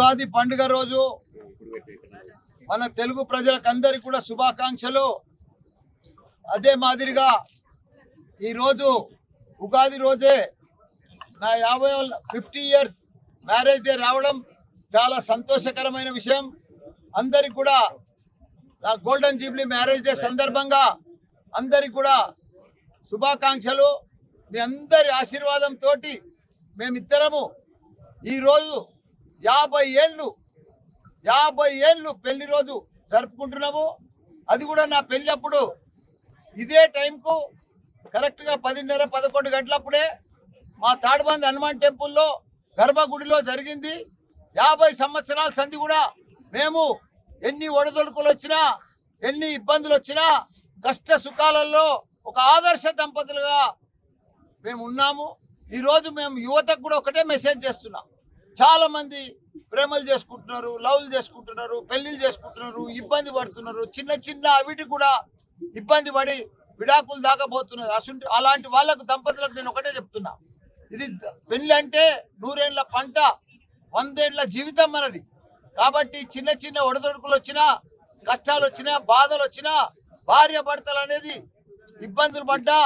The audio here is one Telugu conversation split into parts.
ఉగాది పండుగ రోజు మన తెలుగు ప్రజలకందరికీ కూడా శుభాకాంక్షలు. అదే మాదిరిగా ఈరోజు ఉగాది రోజే నా 50 ఇయర్స్ మ్యారేజ్ డే రావడం చాలా సంతోషకరమైన విషయం. అందరికి కూడా నా గోల్డెన్ జూబ్లీ మ్యారేజ్ డే సందర్భంగా అందరికి కూడా శుభాకాంక్షలు. మీ అందరి ఆశీర్వాదంతో మేమిద్దరము ఈరోజు 50 ఏళ్ళు పెళ్లి రోజు జరుపుకుంటున్నాము. అది కూడా నా పెళ్ళి అప్పుడు ఇదే టైంకు కరెక్ట్గా 10:30-11 గంటలప్పుడే మా తాడిబంది హనుమాన్ టెంపుల్లో గర్భగుడిలో జరిగింది. 50 సంవత్సరాల సంధి కూడా మేము ఎన్ని ఒడదొడుకులు వచ్చినా ఎన్ని ఇబ్బందులు వచ్చినా కష్ట సుఖాలలో ఒక ఆదర్శ దంపతులుగా మేము ఉన్నాము. ఈరోజు మేము యువతకు కూడా ఒకటే మెసేజ్ చేస్తున్నాం. చాలామంది ప్రేమలు చేసుకుంటున్నారు, లవ్లు చేసుకుంటున్నారు, పెళ్ళిళ్ళు చేసుకుంటున్నారు, ఇబ్బంది పడుతున్నారు. చిన్న అవిటి కూడా ఇబ్బంది పడి విడాకులు దాకపోతున్నారు. అలాంటి వాళ్ళకు దంపతులకు నేను ఒకటే చెప్తున్నా, ఇది పెళ్ళి అంటే 100 ఏళ్ళ పంట, 100 ఏళ్ళ జీవితం మనది. కాబట్టి చిన్న ఒడదొడుకులు వచ్చినా, కష్టాలు వచ్చినా, బాధలు వచ్చినా, భార్య భర్తలు అనేది ఇబ్బందులు పడ్డా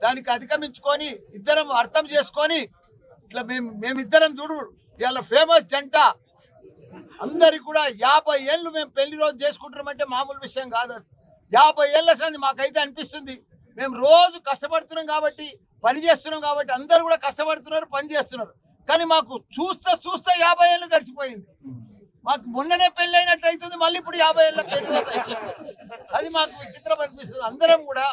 దానికి అధిగమించుకొని ఇద్దరం అర్థం చేసుకొని ఇట్లా మేమిద్దరం చూడు ఇలా ఫేమస్ జంట. అందరికి కూడా 50 ఏళ్ళు మేము పెళ్లి రోజు చేసుకుంటున్నామంటే మామూలు విషయం కాదు. అది 50 ఏళ్ళ సంది మాకైతే అనిపిస్తుంది. మేము రోజు కష్టపడుతున్నాం కాబట్టి, పని చేస్తున్నాం కాబట్టి, అందరు కూడా కష్టపడుతున్నారు, పని చేస్తున్నారు. కానీ మాకు చూస్తే 50 ఏళ్ళు గడిచిపోయింది. మాకు మొన్ననే పెళ్ళి అయినట్టు అవుతుంది, మళ్ళీ ఇప్పుడు 50 ఏళ్ళ పెళ్లి రోజు అవుతుంది. అది మాకు విచిత్రం అనిపిస్తుంది. అందరం కూడా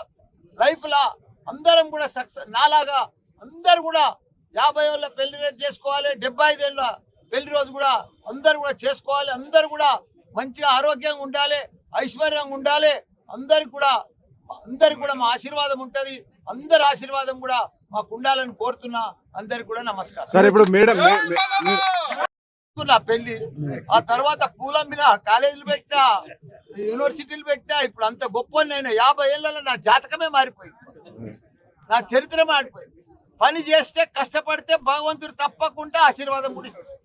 లైఫ్లో అందరం కూడా సక్సెస్ నాలాగా అందరు కూడా 50 ఏళ్ళ పెళ్లి రోజు చేసుకోవాలి, 75 ఏళ్ళ పెళ్లి రోజు కూడా అందరు కూడా చేసుకోవాలి. అందరు కూడా మంచిగా ఆరోగ్యంగా ఉండాలి, ఐశ్వర్యంగా ఉండాలి. అందరికి కూడా మా ఆశీర్వాదం ఉంటుంది. అందరి ఆశీర్వాదం కూడా మాకు ఉండాలని కోరుతున్నా. అందరికి కూడా నమస్కారం. సార్, ఇప్పుడు మేడం నా పెళ్లి ఆ తర్వాత పూల మీద కాలేజీలు పెట్టా, యూనివర్సిటీలు పెట్టా. ఇప్పుడు అంత గొప్ప నేను 50 ఏళ్ళలో నా జాతకమే మారిపోయింది, నా చరిత్ర మారిపోయింది. పని చేస్తే కష్టపడితే భగవంతుడు తప్పకుండా ఆశీర్వాదం కూడా ఇస్తాడు.